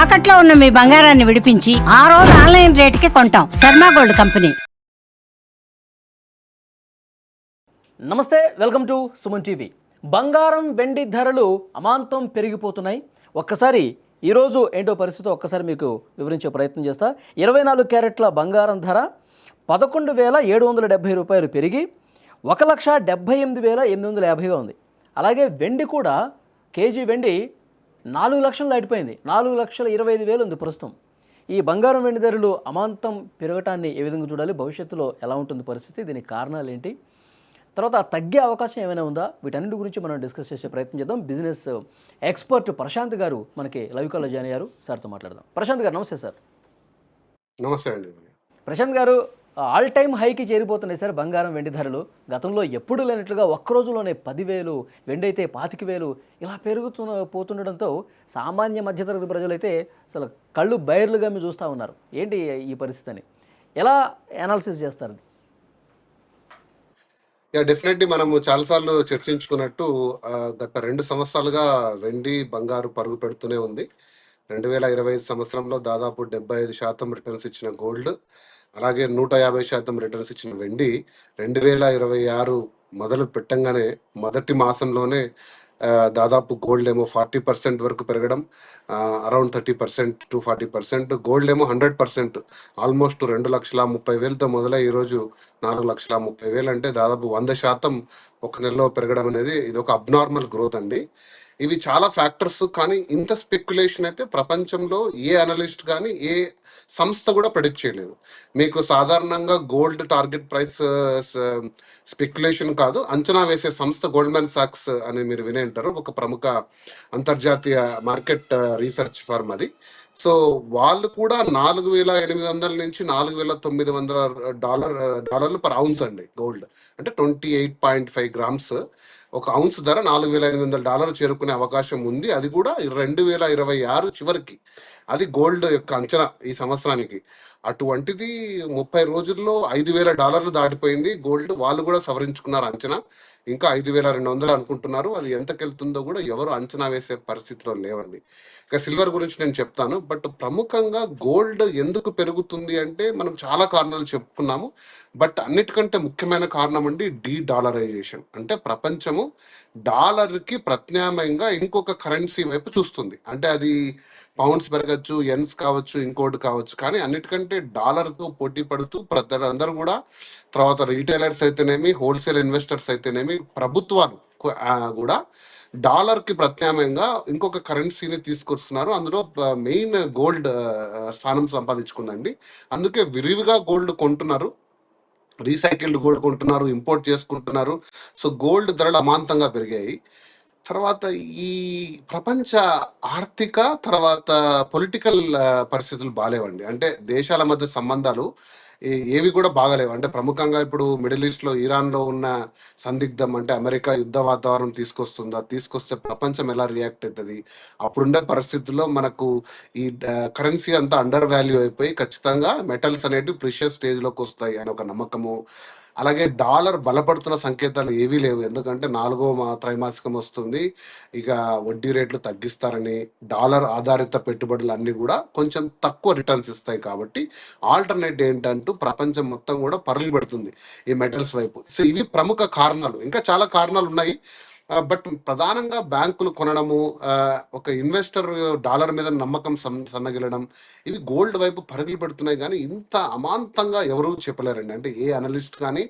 తాకట్లో ఉన్న మీ బంగారాన్ని విడిపించి ఆ రోజు ఆన్లైన్ రేటుకి కొంటాం. Sharma gold company. నమస్తే, వెల్కమ్ టు సుమన్ టీవీ. బంగారం వెండి ధరలు అమాంతం పెరిగిపోతున్నాయి. ఒక్కసారి ఈరోజు ఏంటో పరిస్థితి ఒక్కసారి మీకు వివరించే ప్రయత్నం చేస్తా. 24 క్యారెట్ల బంగారం ధర 11,770 రూపాయలు పెరిగి 1,78,850గా ఉంది. అలాగే వెండి కూడా కేజీ వెండి 4 లక్షలు దాటిపోయింది. 4,25,000 ఉంది ప్రస్తుతం. ఈ బంగారం వెండి ధరలు అమాంతం పెరగటాన్ని ఏ విధంగా చూడాలి, భవిష్యత్తులో ఎలా ఉంటుంది పరిస్థితి, దీనికి కారణాలు ఏంటి, తర్వాత తగ్గే అవకాశం ఏమైనా ఉందా, వీటన్నిటి గురించి మనం డిస్కస్ చేసే ప్రయత్నం చేద్దాం. బిజినెస్ ఎక్స్పర్ట్ ప్రశాంత్ గారు మనకి లైవ్ కాల్లో జాయిన్ అయ్యారు. సార్తో మాట్లాడదాం. ప్రశాంత్ గారు నమస్తే సార్. నమస్తే అండి. ప్రశాంత్ గారు, ఆల్ టైమ్ హైకి చేరిపోతున్నాయి సార్ బంగారం వెండి ధరలు. గతంలో ఎప్పుడు లేనట్లుగా ఒక్క రోజులోనే 10,000, వెండి అయితే 25,000 ఇలా పోతుండడంతో సామాన్య మధ్యతరగతి ప్రజలైతే అసలు కళ్ళు బైర్లుగా మీరు చూస్తూ ఉన్నారు. ఏంటి ఈ పరిస్థితిని ఎలా అనాలిసిస్ చేస్తారు? డెఫినెట్లీ మనము చాలాసార్లు చర్చించుకున్నట్టు గత 2 సంవత్సరాలుగా వెండి బంగారు పరుగు పెడుతూనే ఉంది. 2025 సంవత్సరంలో దాదాపు 75% రిటర్న్స్ ఇచ్చిన గోల్డ్, అలాగే 150% రిటర్న్స్ ఇచ్చిన వెండి 2026 మొదలు పెట్టంగానే మొదటి మాసంలోనే దాదాపు గోల్డ్ ఏమో 40% వరకు పెరగడం, అరౌండ్ 30% టు 40%, గోల్డ్ ఏమో 100%, ఆల్మోస్ట్ 2,30,000తో మొదలై ఈరోజు 4,30,000 అంటే దాదాపు 100% ఒక నెలలో పెరగడం అనేది ఇది ఒక అబ్నార్మల్ గ్రోత్ అండి. ఇవి చాలా ఫ్యాక్టర్స్, కానీ ఇంత స్పెక్యులేషన్ అయితే ప్రపంచంలో ఏ అనలిస్ట్ కానీ ఏ సంస్థ కూడా ప్రెడిక్ట్ చేయలేదు. మీకు సాధారణంగా గోల్డ్ టార్గెట్ ప్రైస్ స్పెక్యులేషన్ కాదు, అంచనా వేసే సంస్థ గోల్డ్మెన్ సాక్స్ అని మీరు వినే ఉంటారు, ఒక ప్రముఖ అంతర్జాతీయ మార్కెట్ రీసెర్చ్ ఫర్మ్ అది. సో వాళ్ళు కూడా 4,800 నుంచి 4,900 డాలర్లు పర్ ఔన్స్ అండి. గోల్డ్ అంటే 28.5 గ్రామ్స్ ఒక ఔన్స్ ధర $4,800 చేరుకునే అవకాశం ఉంది. అది కూడా 2026 చివరికి. అది గోల్డ్ యొక్క అంచనా ఈ సంవత్సరానికి. అటువంటిది 30 రోజుల్లో $5,000 దాటిపోయింది గోల్డ్. వాళ్ళు కూడా సవరించుకున్నారు అంచనా. ఇంకా 5,200 అనుకుంటున్నారు. అది ఎంతకెళ్తుందో కూడా ఎవరు అంచనా వేసే పరిస్థితిలో లేవండి. ఇక సిల్వర్ గురించి నేను చెప్తాను. బట్ ప్రముఖంగా గోల్డ్ ఎందుకు పెరుగుతుంది అంటే మనం చాలా కారణాలు చెప్పుకున్నాము. బట్ అన్నిటికంటే ముఖ్యమైన కారణం అండి డాలరైజేషన్. అంటే ప్రపంచము డాలర్కి ప్రత్యామ్నాయంగా ఇంకొక కరెన్సీ వైపు చూస్తుంది. అంటే అది పౌండ్స్ పెరగచ్చు, ఎన్స్ కావచ్చు, ఇంకోటి కావచ్చు, కానీ అన్నిటికంటే డాలర్తో పోటీ పడుతూ అందరూ కూడా, తర్వాత రీటైలర్స్ అయితేనేమి, హోల్సేల్ ఇన్వెస్టర్స్ అయితేనేమి, ప్రభుత్వాలు కూడా డాలర్కి ప్రత్యామ్నాయంగా ఇంకొక కరెన్సీని తీసుకొస్తున్నారు. అందులో మెయిన్ గోల్డ్ స్థానం సంపాదించుకుందండి. అందుకే విరివిగా గోల్డ్ కొంటున్నారు, రీసైకిల్డ్ గోల్డ్ కొంటున్నారు, ఇంపోర్ట్ చేసుకుంటున్నారు. సో గోల్డ్ ధరలు అమాంతంగా పెరిగాయి. తర్వాత ఈ ప్రపంచ ఆర్థిక తర్వాత పొలిటికల్ పరిస్థితులు బాగాలేవండి. అంటే దేశాల మధ్య సంబంధాలు ఏవి కూడా బాగాలేవు. అంటే ప్రముఖంగా ఇప్పుడు మిడిల్ ఈస్ట్లో ఇరాన్లో ఉన్న సందిగ్ధం, అంటే అమెరికా యుద్ధ వాతావరణం తీసుకొస్తుందా, తీసుకొస్తే ప్రపంచం ఎలా రియాక్ట్ అవుతుంది, అప్పుడుండే పరిస్థితుల్లో మనకు ఈ కరెన్సీ అంతా అండర్ వాల్యూ అయిపోయి ఖచ్చితంగా మెటల్స్ అనేటివి ప్రిషియస్ స్టేజ్లోకి వస్తాయి అని ఒక నమ్మకము. అలాగే డాలర్ బలపడుతున్న సంకేతాలు ఏవీ లేవు. ఎందుకంటే 4వ త్రైమాసికం వస్తుంది, ఇక వడ్డీ రేట్లు తగ్గిస్తారని, డాలర్ ఆధారిత పెట్టుబడులు అన్నీ కూడా కొంచెం తక్కువ రిటర్న్స్ ఇస్తాయి. కాబట్టి ఆల్టర్నేట్ ఏంటంటూ ప్రపంచం మొత్తం కూడా పరుగులు పెడుతుంది ఈ మెటల్స్ వైపు. సో ఇవి ప్రముఖ కారణాలు. ఇంకా చాలా కారణాలు ఉన్నాయి. బట్ ప్రధానంగా బ్యాంకులు కొనడము, ఒక ఇన్వెస్టర్ డాలర్ మీద నమ్మకం సన్నగిలడం, ఇవి గోల్డ్ వైపు పరుగులు పెడుతున్నాయి. కానీ ఇంత అమాంతంగా ఎవరూ చెప్పలేరండి. అంటే ఏ అనలిస్ట్ కానీ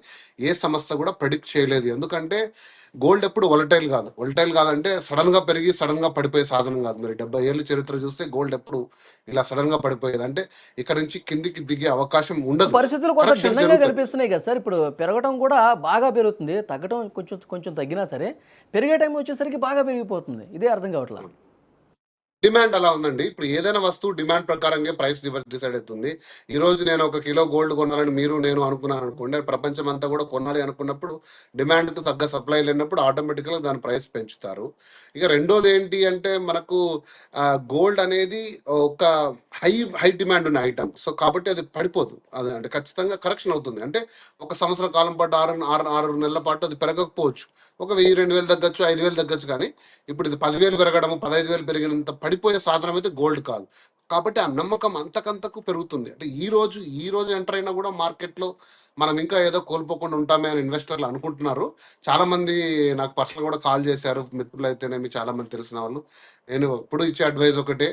ఏ సంస్థ కూడా ప్రెడిక్ట్ చేయలేదు. ఎందుకంటే గోల్డ్ ఎప్పుడు వొలటైల్ కాదంటే సడన్గా పెరిగి సడన్గా పడిపోయే సాధనం కాదు. మరి 70 ఏళ్ళు చరిత్ర చూస్తే గోల్డ్ ఎప్పుడు ఇలా సడన్గా పడిపోయేది. అంటే ఇక్కడ నుంచి కిందికి దిగే అవకాశం ఉండదు. పరిస్థితులు కొంత భిన్నంగా కనిపిస్తున్నాయి కదా సార్. ఇప్పుడు పెరగడం కూడా బాగా పెరుగుతుంది, తగ్గడం కొంచెం కొంచెం తగ్గినా సరే పెరిగే టైం వచ్చేసరికి బాగా పెరిగిపోతుంది. ఇదే అర్థం కావట్లేదు. డిమాండ్ అలా ఉందండి. ఇప్పుడు ఏదైనా వస్తువు డిమాండ్ ప్రకారంగా ప్రైస్ డిసైడ్ అవుతుంది. ఈ రోజు నేను 1 కిలో గోల్డ్ కొనాలని నేను అనుకున్నాను అనుకోండి, ప్రపంచం అంతా కూడా కొనాలి అనుకున్నప్పుడు డిమాండ్కి తగ్గ సప్లై లేనప్పుడు ఆటోమేటిక్గా దాని ప్రైస్ పెంచుతారు. ఇక రెండోది ఏంటి అంటే మనకు గోల్డ్ అనేది ఒక హై డిమాండ్ ఉన్న ఐటమ్. సో కాబట్టి అది పడిపోదు, అది అంటే ఖచ్చితంగా కరెక్షన్ అవుతుంది. అంటే ఒక సంవత్సర కాలం పాటు 6 నెలల పాటు అది పెరగకపోవచ్చు, ఒక 1,000-2,000 తగ్గచ్చు, 5,000 తగ్గచ్చు. కానీ ఇప్పుడు ఇది 10,000 పెరగడము, 15,000 పెరిగినంత పడిపోయే సాధనం అయితే గోల్డ్ కాదు. కాబట్టి ఆ నమ్మకం అంతకంతకు పెరుగుతుంది. అంటే ఈ రోజు ఎంటర్ అయినా కూడా మార్కెట్‌లో మనం ఇంకా ఏదో కోల్పోకుండా ఉంటామే అని ఇన్వెస్టర్లు అనుకుంటున్నారు. చాలామంది నాకు పర్సనల్‌గా కూడా కాల్ చేశారు. మిత్రులైతేనేమి చాలామంది తెలిసిన వాళ్ళు. నేను ఎప్పుడు ఇచ్చే అడ్వైస్ ఒకటే,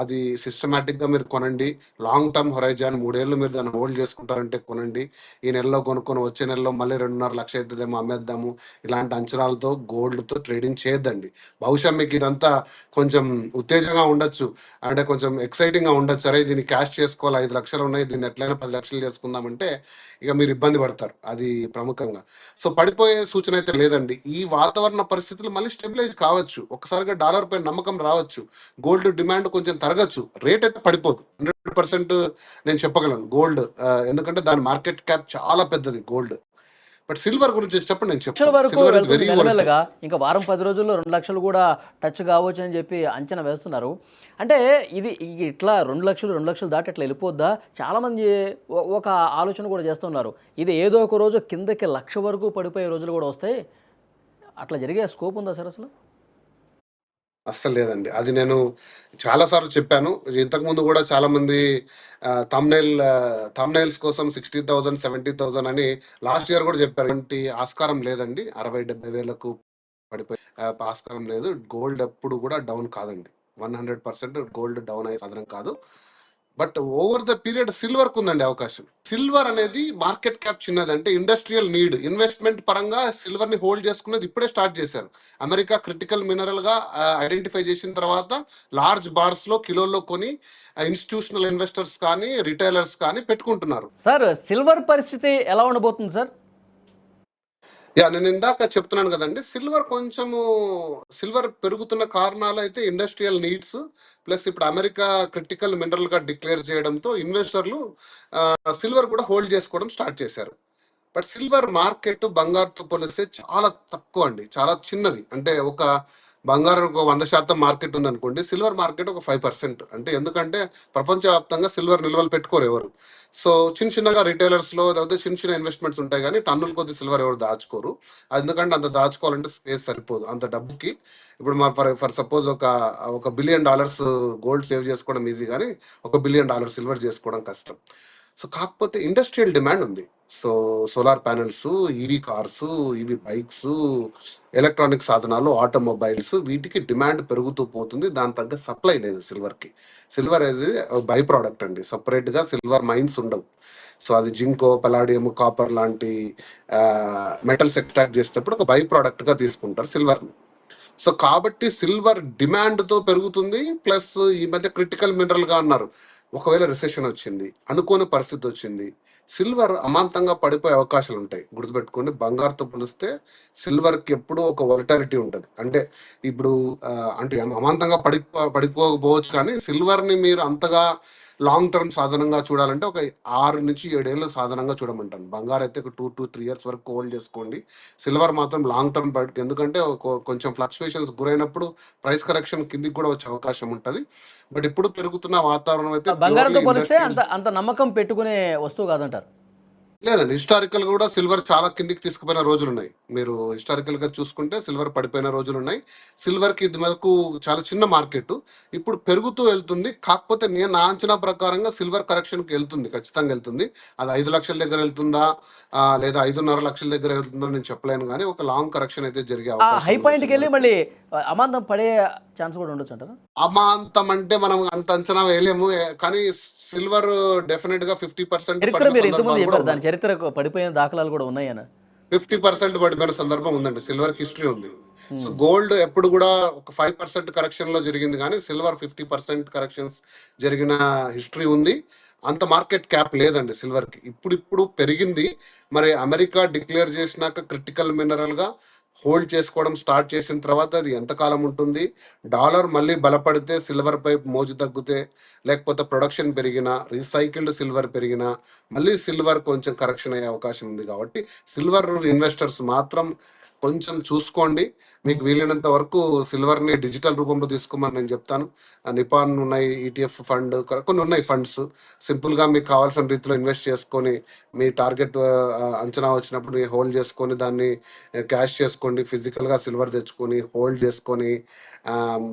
అది సిస్టమాటిక్‌గా మీరు కొనండి. లాంగ్ టర్మ్ హొరైజన్ 3 ఏళ్ళు మీరు దాన్ని హోల్డ్ చేసుకుంటారంటే కొనండి. ఈ నెలలో కొనుక్కొని వచ్చే నెలలో మళ్ళీ 2.5 లక్షలు అయితదేమో అమ్మేద్దాము. ఇలాంటి అంచనాలతో గోల్డ్‌తో ట్రేడింగ్ చేయొద్దండి. బహుశా మీకు ఇదంతా కొంచెం ఉత్తేజంగా ఉండొచ్చు. అంటే కొంచెం ఎక్సైటింగ్‌గా ఉండొచ్చు. అరే! దీన్ని క్యాష్ చేసుకోవాలి, 5 లక్షలు ఉన్నాయి. దీన్ని ఎట్లైనా 10 లక్షలు చేసుకుందామంటే ఇక మీరు ఇబ్బంది పడతారు. అది ప్రముఖంగా. సో, పడిపోయే సూచన అయితే లేదండి. ఈ వాతావరణ పరిస్థితులు మళ్ళీ స్టెబిలైజ్ కావచ్చు. ఒక్కసారిగా డాలర్ పై నమ్మకం రావచ్చు. గోల్డ్ డిమాండ్ కొంచెం తరగచ్చు. రేట్ అయితే పడిపోదు. 100% నేను చెప్పగలను. గోల్డ్ ఎందుకంటే దాని మార్కెట్ క్యాప్ చాలా పెద్దది గోల్డ్. బట్ సిల్వర్ గురించి వచ్చేటప్పుడు నేను లక్షల చెప్తాను. వరకు సిల్వర్ ఇస్ వెళ్తుంది వెరీ వోలటైల్. మెల్లమెల్లగా. ఇంకా వారం 10 రోజుల్లో 2 లక్షలు కూడా టచ్ కావచ్చు అని చెప్పి అంచనా వేస్తున్నారు. అంటే ఇది ఇట్లా 2 లక్షలు, 2 లక్షలు దాటి ఇట్లా వెళ్ళిపోద్దా? చాలామంది ఒక ఆలోచన కూడా చేస్తున్నారు. ఇది ఏదో ఒక రోజు కిందకి 1,00,000 వరకు పడిపోయే రోజులు కూడా వస్తాయి. అట్లా జరిగే స్కోప్ ఉందా సార్ అసలు? అస్సలు లేదండి. అది నేను చాలా సార్లు చెప్పాను. ఇంతకుముందు గూడా చాలామంది థంబ్‌నెయిల్స్ కోసం 60,000, 70,000 అని లాస్ట్ ఇయర్ గూడా చెప్పారు. ఎటువంటి ఆస్కారం లేదండి. 60, 70 వేలకు పడిపోయి ఆస్కారం లేదు. గోల్డ్ ఎప్పుడు గూడా డౌన్ కాదండి. 100% గోల్డ్ డౌన్ అయ్యే సాధనం కాదు. బట్ ఓవర్ ద పీరియడ్ సిల్వర్‌కి ఉందండి అవకాశం. సిల్వర్ అనేది మార్కెట్ క్యాప్ చిన్నది. అంటే ఇండస్ట్రియల్ నీడ్, ఇన్వెస్ట్‌మెంట్ పరంగా సిల్వర్‌ని హోల్డ్ చేసుకునేది ఇప్పుడే స్టార్ట్ చేశారు. అమెరికా క్రిటికల్ మినరల్‌గా ఐడెంటిఫై చేసిన తర్వాత లార్జ్ బార్స్‌లో కిలోల్లో కొని ఇన్‌స్టిట్యూషనల్ ఇన్వెస్టర్స్ కానీ, రిటైలర్స్ కానీ పెట్టుకుంటున్నారు. సార్ సిల్వర్ పరిస్థితి ఎలా ఉండబోతుంది సార్? నేను ఇందాక చెప్తున్నాను కదండీ! సిల్వర్ పెరుగుతున్న కారణాలైతే ఇండస్ట్రియల్ నీడ్స్ ప్లస్ ఇప్పుడు అమెరికా క్రిటికల్ మినరల్‌గా డిక్లేర్ చేయడంతో ఇన్వెస్టర్లు సిల్వర్ కూడా హోల్డ్ చేసుకోవడం స్టార్ట్ చేశారు. బట్ సిల్వర్ మార్కెట్ బంగారుతో పోలిస్తే చాలా తక్కువ అండి. చాలా చిన్నది. అంటే బంగారం ఒక 100% మార్కెట్ ఉందనుకోండి. సిల్వర్ మార్కెట్ ఒక 5%. అంటే ఎందుకంటే ప్రపంచవ్యాప్తంగా సిల్వర్ నిల్వలు పెట్టుకోరు ఎవరు. సో, చిన్న చిన్నగా రిటైలర్స్‌లో లేకపోతే చిన్న చిన్న ఇన్వెస్ట్‌మెంట్స్ ఉంటాయి గానీ టన్నుల కొద్దీ సిల్వర్ ఎవరు దాచుకోరు. ఎందుకంటే అంత దాచుకోవాలంటే స్పేస్ సరిపోదు. అంత డబ్బుకి ఇప్పుడు ఫర్ సపోజ్ ఒక $1 బిలియన్ గోల్డ్ సేవ్ చేసుకోవడం ఈజీ గానీ, $1 బిలియన్ సిల్వర్ చేసుకోవడం కష్టం. సో, కాకపోతే ఇండస్ట్రియల్ డిమాండ్ ఉంది. So, solar panels, EV cars, EV bikes, electronic సాధనాలు, ఆటోమొబైల్స్ వీటికి డిమాండ్ పెరుగుతూ పోతుంది. దానికి తగ్గ సప్లై లేదు సిల్వర్‌కి. సిల్వర్ అనేది బై ప్రొడక్ట్ అండి. సెపరేట్‌గా సిల్వర్ మైన్స్ ఉండవు. సో, అది జింకో, పల్లాడియం, కాపర్ లాంటి మెటల్స్ ఎక్స్ట్రాక్ట్ చేసేటప్పుడు ఒక బై ప్రొడక్ట్‌గా తీసుకుంటారు సిల్వర్‌ని. సో, కాబట్టి సిల్వర్ డిమాండ్‌తో పెరుగుతుంది. ప్లస్ ఈ మధ్య క్రిటికల్ మినరల్‌గా అన్నారు. ఒకవేళ రిసెషన్ వచ్చింది, అనుకోని పరిస్థితి వచ్చింది, సిల్వర్ అమాంతంగా పడిపోయే అవకాశాలుంటాయి. గుర్తుపెట్టుకోండి, బంగారుతో పోలిస్తే సిల్వర్‌కి ఎప్పుడూ ఒక వోలటాలిటీ ఉంటది. అంటే ఇప్పుడు అంటే అమాంతంగా పడిపోకపోవచ్చు కానీ సిల్వర్‌ని మీరు అంతగా లాంగ్ టర్మ్ సాధనంగా చూడాలంటే ఒక 6-7 ఏళ్ళు సాధనంగా చూడమంటాను. బంగారైతే ఒక 2-3 ఇయర్స్ వరకు హోల్డ్ చేసుకోండి. సిల్వర్ మాత్రం లాంగ్ టర్మ్ ఎందుకంటే కొంచెం ఫ్లక్చుయేషన్స్ గురైనప్పుడు ప్రైస్ కరెక్షన్ కిందికి కూడా వచ్చే అవకాశం ఉంటది. బట్ ఇప్పుడు పెరుగుతున్న వాతావరణం అయితే బంగారంతో ప్యూర్‌లీ పోలిస్తే ఇండస్ట్రియల్. అంత నమ్మకం పెట్టుకునే వస్తువు కాదంటారు. లేదండి. హిస్టారికల్ గూడా సిల్వర్ చాలా కిందకి తీసుకుపోయిన రోజులున్నాయి. మీరు హిస్టారికల్‌గా చూసుకుంటే సిల్వర్ పడిపోయిన రోజులున్నాయి. సిల్వర్‌కి ఇది వరకు చాలా చిన్న మార్కెట్టు. ఇప్పుడు పెరుగుతూ ఎళ్తుంది. కాకపోతే నా అంచనా ప్రకారంగా సిల్వర్ కరెక్షన్‌కి ఎళ్తుంది. ఖచ్చితంగా ఎళ్తుంది. అది 5,00,000 దగ్గర ఎళ్తుందా? లేదా 5.5 లక్షల దగ్గర ఎళ్తుందో నేను చెప్పలేను గానీ, ఒక లాంగ్ కరెక్షన్ అయితే జరిగే ఆ అవకాశం హై ఉంది పాయింట్‌కెళ్ళి సిల్వర్‌కి. మళ్ళీ అమాంతం పడే ఛాన్స్ కూడా ఉండొచ్చంటారా? అమాంతం అంటే మనం అంత అంచనా వేయలేము. కానీ సిల్వర్ డెఫినిట్‌గా 50% చరిత్ర పడిన మీరు ఇంతకుముందు సందర్భాలు గూడా చెప్పారు. ఉన్నాయి. దాని చరిత్రకు పడిపోయిన దాఖలాలు కూడా ఉన్నాయని. 50% పడిపోయిన సందర్భం ఉందండి. సిల్వర్‌కి హిస్టరీ ఉంది. సో, హ్మ్. గోల్డ్ ఎప్పుడు గూడా ఒక 5% కరెక్షన్‌లో జరిగింది గానీ, సిల్వర్ 50% కరెక్షన్స్ జరిగిన హిస్టరీ ఉంది. అంత మార్కెట్ క్యాప్ లేదండి సిల్వర్‌కి. ఇప్పుడిప్పుడు పెరిగింది. మరి అమెరికా డిక్లేర్ చేసినాక క్రిటికల్ మినరల్‌గా హోల్డ్ చేసుకోవడం స్టార్ట్ చేసిన తర్వాత అది ఎంతకాలం ఉంటుంది? డాలర్ మళ్ళీ బలపడితే సిల్వర్‌పై మోజు తగ్గితే, లేకపోతే ప్రొడక్షన్ పెరిగినా, రీసైకిల్డ్ సిల్వర్ పెరిగినా, మళ్ళీ సిల్వర్ కొంచెం కరెక్షన్ అయ్యే అవకాశం ఉంది కాబట్టి సిల్వర్ ఇన్వెస్టర్స్ మాత్రం కొంచెం చూసుకోండి. మీకు వీలైనంత వరకు సిల్వర్‌ని డిజిటల్ రూపంలో తీసుకోమని నేను చెప్తాను. నిపాన్ ఉన్నాయి, ఈటీఎఫ్ ఫండ్ కొన్ని ఉన్నాయి ఫండ్స్. సింపుల్‌గా మీకు కావాల్సిన రీతిలో ఇన్వెస్ట్ చేసుకొని, మీ టార్గెట్ అంచనా వచ్చినప్పుడు హోల్డ్ చేసుకొని దాన్ని క్యాష్ చేసుకోండి. ఫిజికల్‌గా సిల్వర్ తెచ్చుకొని, హోల్డ్ చేసుకొని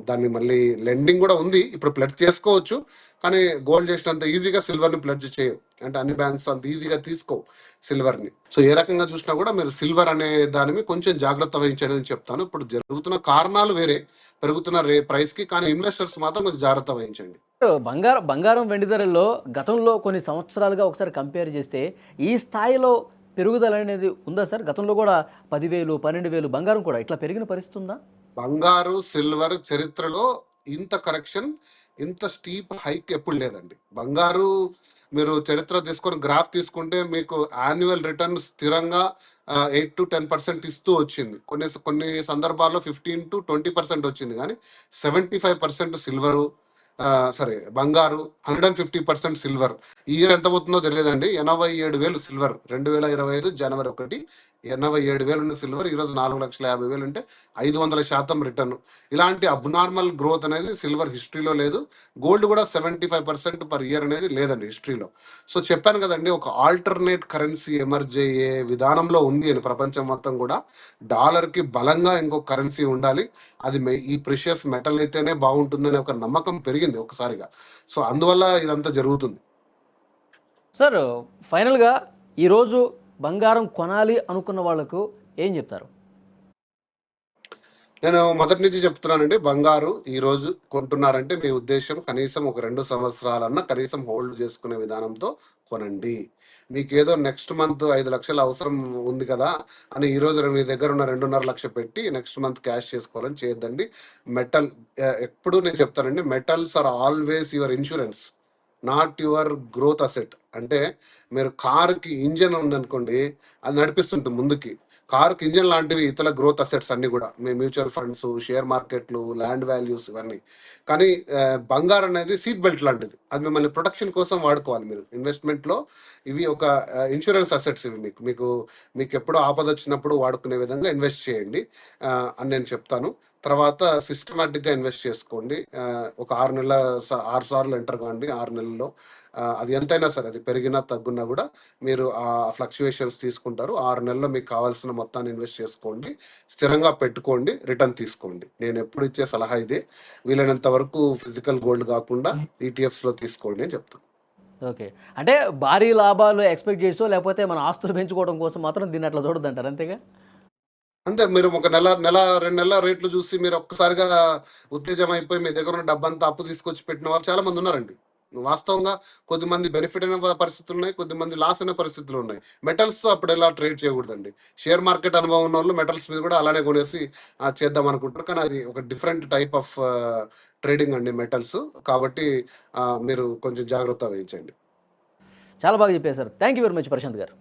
దాన్ని మళ్ళీ లెండింగ్ కూడా ఉంది, ఇప్పుడు ప్లెడ్జ్ చేసుకోవచ్చు, కానీ గోల్డ్ చేసినంత ఈజీగా సిల్వర్ని ప్లెడ్జ్ చేయవు. అంటే అన్ని బ్యాంక్స్ అంత ఈజీగా తీసుకోవు సిల్వర్ని. సో ఏ రకంగా చూసినా కూడా మీరు సిల్వర్ అనే దాని మీద కొంచెం జాగ్రత్త వహించండి అని చెప్తాను. ఇప్పుడు జరుగుతున్న కారణాలు వేరే, పెరుగుతున్న ప్రైస్కి, కానీ ఇన్వెస్టర్స్ మాత్రం కొంచెం జాగ్రత్త వహించండి. బంగారం వెండి ధరల్లో గతంలో కొన్ని సంవత్సరాలుగా ఒకసారి కంపేర్ చేస్తే ఈ స్థాయిలో పెరుగుదల అనేది ఉందా సార్? గతంలో కూడా 10,000 12,000 బంగారం కూడా ఇట్లా పెరిగిన పరిస్థితి ఉందా? బంగారు సిల్వర్ చరిత్రలో ఇంత కరెక్షన్, ఇంత స్టీప్ హైక్ ఎప్పుడు లేదండి. బంగారు మీరు చరిత్ర తీసుకొని గ్రాఫ్ తీసుకుంటే మీకు యాన్యువల్ రిటర్న్ స్థిరంగా 8 to 10% ఇస్తూ వచ్చింది. కొన్ని సందర్భాల్లో 15 to 20% వచ్చింది, కానీ 75% సిల్వరు, సరే బంగారు, 150% సిల్వర్. ఈ ఇయర్ ఎంత పోతుందో తెలియదండి. 87,000 సిల్వర్ 2025 జనవరి 1, 87,000 ఉన్న సిల్వర్ ఈరోజు 4,50,000 అంటే 500% రిటర్న్. ఇలాంటి అబ్నార్మల్ గ్రోత్ అనేది సిల్వర్ హిస్టరీలో లేదు. గోల్డ్ కూడా 75% పర్ ఇయర్ అనేది లేదండి హిస్టరీలో. సో చెప్పాను కదండి, ఒక ఆల్టర్నేట్ కరెన్సీ ఎమర్జ్ అయ్యే విధానంలో ఉంది అని ప్రపంచం మొత్తం కూడా. డాలర్కి బలంగా ఇంకొక కరెన్సీ ఉండాలి, అది ఈ ప్రిషియస్ మెటల్ అయితేనే బాగుంటుందనే ఒక నమ్మకం పెరిగింది ఒకసారిగా. సో అందువల్ల ఇదంతా జరుగుతుంది. సార్ ఫైనల్గా ఈరోజు బంగారం కొనాలి అనుకున్న వాళ్ళకు ఏం చెప్తారు? నేను మొదటి నుంచి చెప్తున్నానండి, బంగారు ఈరోజు కొంటున్నారంటే మీ ఉద్దేశం కనీసం ఒక 2 సంవత్సరాలన్నా కనీసం హోల్డ్ చేసుకునే విధానంతో కొనండి. మీకు ఏదో నెక్స్ట్ మంత్ 5 లక్షలు అవసరం ఉంది కదా అని ఈరోజు మీ దగ్గర ఉన్న 2.5 లక్షలు పెట్టి నెక్స్ట్ మంత్ క్యాష్ చేసుకోవాలని చేయొద్దండి. మెటల్ ఎప్పుడు నేను చెప్తానండి, metals are always your insurance, not your growth asset. అంటే మీరు కారుకి ఇంజన్ ఉందనుకోండి, అది నడిపిస్తుంటుంది ముందుకి. కారుకి ఇంజన్ లాంటివి ఇతర గ్రోత్ అసెట్స్ అన్ని కూడా, మీ మ్యూచువల్ ఫండ్స్, షేర్ మార్కెట్లు, ల్యాండ్ వాల్యూస్ ఇవన్నీ. కానీ బంగారం అనేది సీట్ బెల్ట్ లాంటిది, అది మిమ్మల్ని ప్రొటెక్షన్ కోసం వాడుకోవాలి మీరు ఇన్వెస్ట్మెంట్లో. ఇవి ఒక ఇన్సూరెన్స్ అసెట్స్, ఇవి మీకు ఎప్పుడో ఆపద వచ్చినప్పుడు వాడుకునే విధంగా ఇన్వెస్ట్ చేయండి అని నేను చెప్తాను. తర్వాత సిస్టమేటిక్గా ఇన్వెస్ట్ చేసుకోండి. ఒక 6 సార్లు ఎంటర్ కాండి 6 నెలల్లో. అది ఎంతైనా సరే, అది పెరిగినా తగ్గున్నా కూడా మీరు ఆ ఫ్లక్చుయేషన్స్ తీసుకుంటారు. 6 నెలల్లో మీకు కావాల్సిన మొత్తాన్ని ఇన్వెస్ట్ చేసుకోండి, స్థిరంగా పెట్టుకోండి, రిటర్న్ తీసుకోండి. నేను ఎప్పుడు ఇచ్చే సలహా ఇదే. వీలైనంత వరకు ఫిజికల్ గోల్డ్ కాకుండా ఈటీఎఫ్స్లో తీసుకోండి అని చెప్తాను. ఓకే, అంటే భారీ లాభాలు ఎక్స్పెక్ట్ చేసో లేకపోతే మన ఆస్తులు పెంచుకోవడం కోసం మాత్రం దీన్ని అట్లా చూడద్దంటారు, అంతేగా? అంతే, మీరు ఒక నెల 2 నెలల రేట్లు చూసి మీరు ఒక్కసారిగా ఉత్తేజం అయిపోయి మీ దగ్గర ఉన్న డబ్బంతా అప్పు తీసుకొచ్చి పెట్టిన వాళ్ళు చాలా మంది ఉన్నారండి. వాస్తవంగా కొద్దిమంది బెనిఫిట్ అయిన పరిస్థితులు ఉన్నాయి, కొద్దిమంది లాస్ అయిన పరిస్థితులు ఉన్నాయి. మెటల్స్తో అప్పుడు ఎలా ట్రేడ్ చేయకూడదండి. షేర్ మార్కెట్ అనుభవం ఉన్న వాళ్ళు మెటల్స్ మీద కూడా అలానే కొనేసి చేద్దాం అనుకుంటారు, కానీ అది ఒక డిఫరెంట్ టైప్ ఆఫ్ ట్రేడింగ్ అండి మెటల్స్. కాబట్టి మీరు కొంచెం జాగ్రత్త వహించండి. చాలా బాగా చెప్పారు sir. Thank you very much Prashant గారు.